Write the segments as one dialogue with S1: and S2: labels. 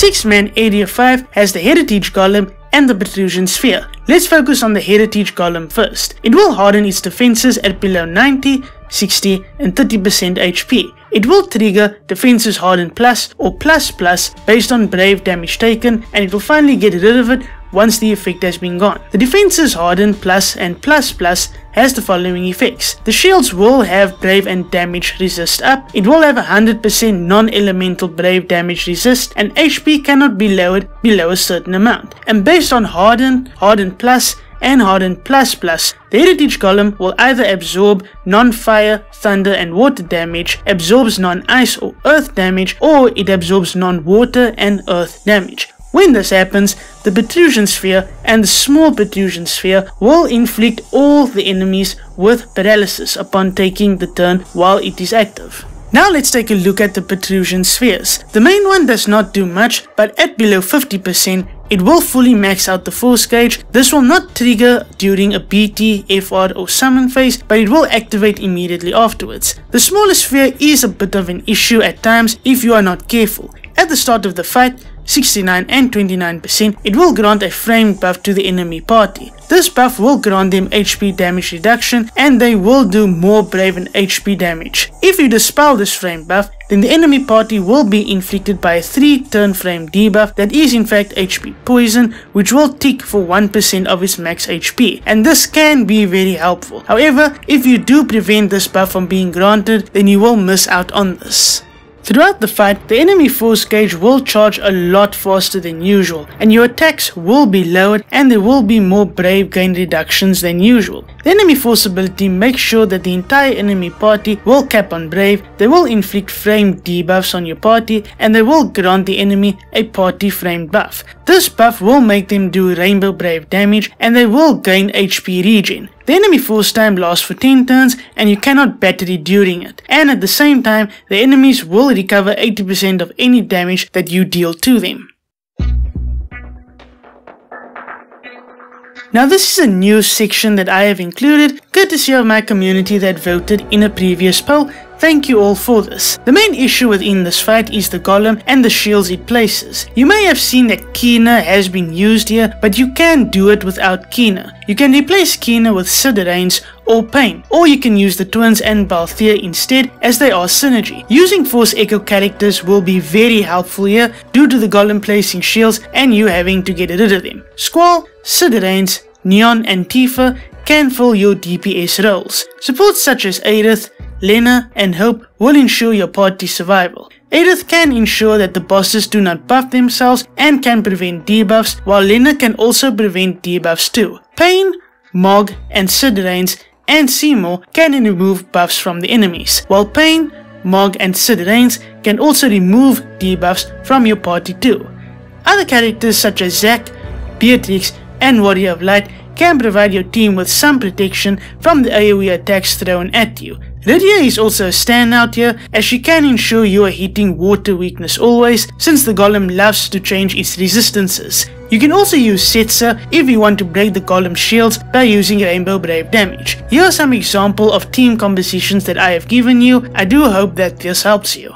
S1: 6-man Area 5 has the Heritage Golem and the Protrusion Sphere. Let's focus on the Heritage Golem first. It will harden its defenses at below 90, 60 and 30% HP. It will trigger Defenses Harden Plus or Plus Plus based on Brave damage taken, and it will finally get rid of it once the effect has been gone. The Defenses Harden Plus and Plus Plus has the following effects. The shields will have Brave and Damage Resist up. It will have 100% non-elemental Brave damage resist, and HP cannot be lowered below a certain amount. And based on Harden, Harden Plus and Harden Plus Plus, the Heritage Golem will either absorb non-fire, thunder and water damage, absorbs non-ice or earth damage, or it absorbs non-water and earth damage. When this happens, the Protrusion Sphere and the small Protrusion Sphere will inflict all the enemies with paralysis upon taking the turn while it is active. Now let's take a look at the Protrusion Spheres. The main one does not do much, but at below 50%, it will fully max out the force gauge. This will not trigger during a BT, FR or summon phase, but it will activate immediately afterwards. The smaller sphere is a bit of an issue at times if you are not careful. At the start of the fight, 69 and 29%, it will grant a frame buff to the enemy party. This buff will grant them HP damage reduction, and they will do more Brave and HP damage. If you dispel this frame buff, then the enemy party will be inflicted by a 3-turn frame debuff that is in fact HP poison, which will tick for 1% of its max HP, and this can be very helpful. However, if you do prevent this buff from being granted, then you will miss out on this. Throughout the fight, the enemy force gauge will charge a lot faster than usual, and your attacks will be lowered and there will be more Brave gain reductions than usual. The enemy force ability makes sure that the entire enemy party will cap on Brave, they will inflict frame debuffs on your party, and they will grant the enemy a party frame buff. This buff will make them do Rainbow Brave damage, and they will gain HP regen. The enemy force time lasts for 10 turns and you cannot battery during it, and at the same time the enemies will recover 80% of any damage that you deal to them. Now this is a new section that I have included, courtesy of my community that voted in a previous poll. Thank you all for this. The main issue within this fight is the golem and the shields it places. You may have seen that Kain has been used here, but you can do it without Kain. You can replace Kain with Raziel or Pain, or you can use the twins and Balthier instead, as they are synergy. Using Force Echo characters will be very helpful here due to the golem placing shields and you having to get rid of them. Squall, Raziel, Neon and Tifa can fill your DPS roles. Supports such as Aerith, Lena and Hope will ensure your party's survival. Aerith can ensure that the bosses do not buff themselves and can prevent debuffs, while Lena can also prevent debuffs too. Pain, Mog and Raziel and Seymour can remove buffs from the enemies, while Pain, Mog and Raziel can also remove debuffs from your party too. Other characters such as Zack, Beatrix and Warrior of Light can provide your team with some protection from the AoE attacks thrown at you. Lydia is also a standout here, as she can ensure you are hitting water weakness always, since the golem loves to change its resistances. You can also use Setsa if you want to break the golem shields by using Rainbow Brave damage. Here are some examples of team compositions that I have given you. I do hope that this helps you.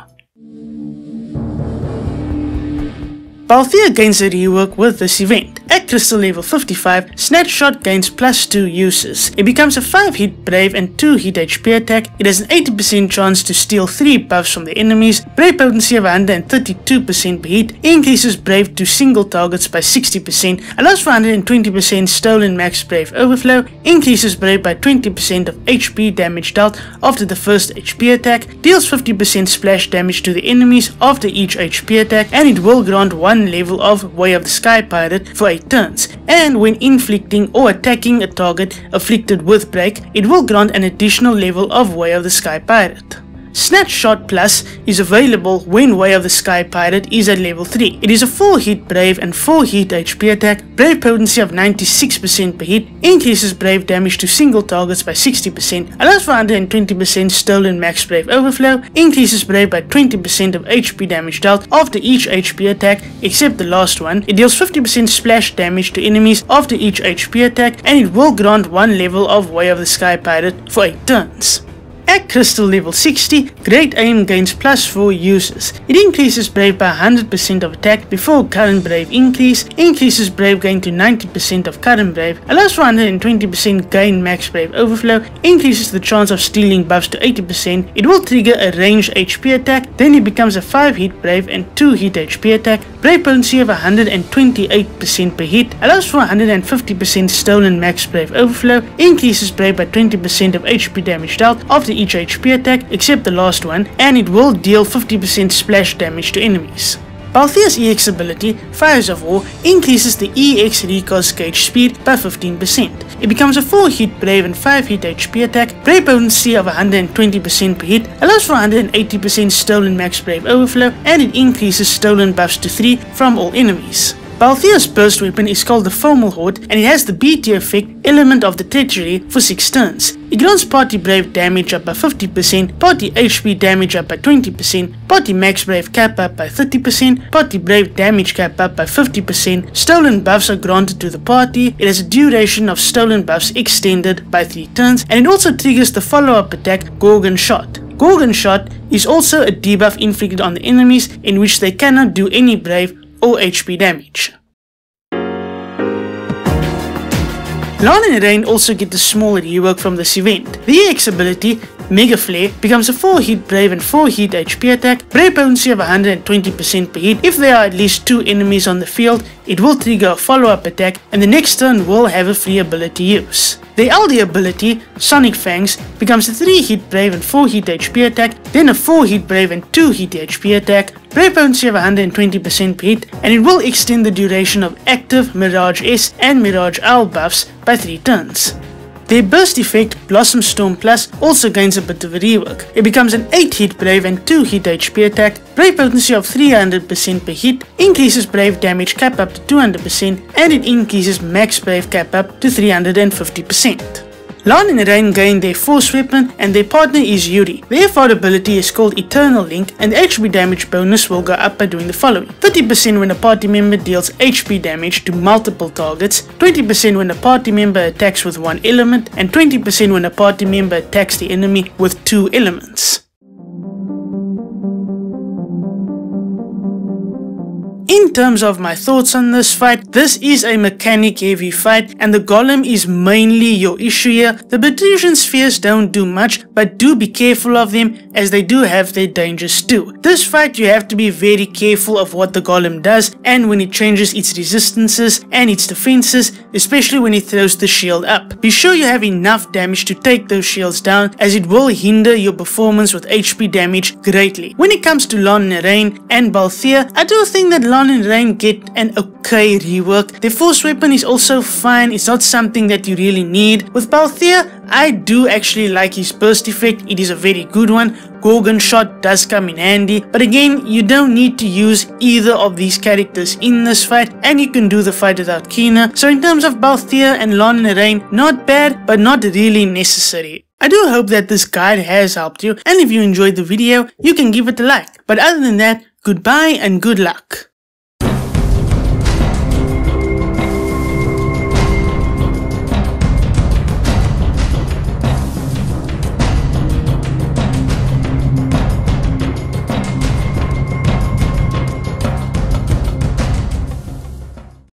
S1: Balthier gains a rework with this event. At crystal level 55, Snatch Shot gains +2 uses. It becomes a 5-hit Brave and 2-hit HP attack. It has an 80% chance to steal 3 buffs from the enemies. Brave potency of 132% per hit, increases Brave to single targets by 60%, allows for 120% stolen max Brave overflow, increases Brave by 20% of HP damage dealt after the first HP attack, deals 50% splash damage to the enemies after each HP attack, and it will grant 1 level of Way of the Sky Pirate for 8 turns, and when inflicting or attacking a target afflicted with break, it will grant an additional level of Way of the Sky Pirate. Snatch Shot Plus is available when Way of the Sky Pirate is at level 3. It is a 4-hit Brave and 4-hit HP attack, Brave potency of 96% per hit, increases Brave damage to single targets by 60%, allows for 120% stolen max Brave overflow, increases Brave by 20% of HP damage dealt after each HP attack except the last one. It deals 50% splash damage to enemies after each HP attack, and it will grant 1 level of Way of the Sky Pirate for 8 turns. At crystal level 60, Great Aim gains +4 uses. It increases Brave by 100% of attack before current Brave increase, increases Brave gain to 90% of current Brave, allows for 120% gain max Brave overflow, increases the chance of stealing buffs to 80%, it will trigger a ranged HP attack, then it becomes a 5 hit Brave and 2 hit HP attack, Brave potency of 128% per hit, allows for 150% stolen max Brave overflow, increases Brave by 20% of HP damage dealt after each HP attack except the last one, and it will deal 50% splash damage to enemies. Balthier's EX ability, Fires of War, increases the EX recast gauge speed by 15%. It becomes a 4 hit Brave and 5 hit HP attack, Brave potency of 120% per hit, allows for 180% stolen max Brave overflow, and it increases stolen buffs to 3 from all enemies. Balthier's burst weapon is called the Fomal Horde, and it has the BT effect, Element of the Treachery, for 6 turns. It grants party Brave damage up by 50%, party HP damage up by 20%, party max Brave cap up by 30%, party Brave damage cap up by 50%, stolen buffs are granted to the party, it has a duration of stolen buffs extended by 3 turns, and it also triggers the follow-up attack Gorgon Shot. Gorgon Shot is also a debuff inflicted on the enemies in which they cannot do any Brave or HP damage. Lan and Rain also get a small rework from this event. The EX ability, Mega Flare, becomes a 4 hit Brave and 4 hit HP attack, Brave potency of 120% per hit. If there are at least 2 enemies on the field, it will trigger a follow-up attack and the next turn will have a free ability use. The LD ability, Sonic Fangs, becomes a 3 hit Brave and 4 hit HP attack, then a 4 hit Brave and 2 hit HP attack, Brave potency of 120% per hit, and it will extend the duration of active Mirage S and Mirage L buffs by 3 turns. Their burst effect, Blossom Storm Plus, also gains a bit of a rework. It becomes an 8 hit Brave and 2 hit HP attack, Brave potency of 300% per hit, increases Brave damage cap up to 200%, and it increases max Brave cap up to 350%. Lan and Rain gain their Force weapon and their partner is Yuri. Their FR ability is called Eternal Link and the HP damage bonus will go up by doing the following: 30% when a party member deals HP damage to multiple targets, 20% when a party member attacks with 1 element, and 20% when a party member attacks the enemy with 2 elements. In terms of my thoughts on this fight, this is a mechanic heavy fight and the golem is mainly your issue here. The Protrusion Spheres don't do much, but do be careful of them as they do have their dangers too. This fight you have to be very careful of what the golem does and when it changes its resistances and its defenses, especially when it throws the shield up. Be sure you have enough damage to take those shields down as it will hinder your performance with HP damage greatly. When it comes to Lan and Rain and Balthier, I do think that Lan and Rain get an okay rework. Their Force weapon is also fine, it's not something that you really need. With Balthier, I do actually like his burst effect, it is a very good one. Gorgon Shot does come in handy, but again, you don't need to use either of these characters in this fight, and you can do the fight without Kina. So in terms of Balthier and Lan and Rain, not bad, but not really necessary. I do hope that this guide has helped you, and if you enjoyed the video, you can give it a like. But other than that, goodbye and good luck.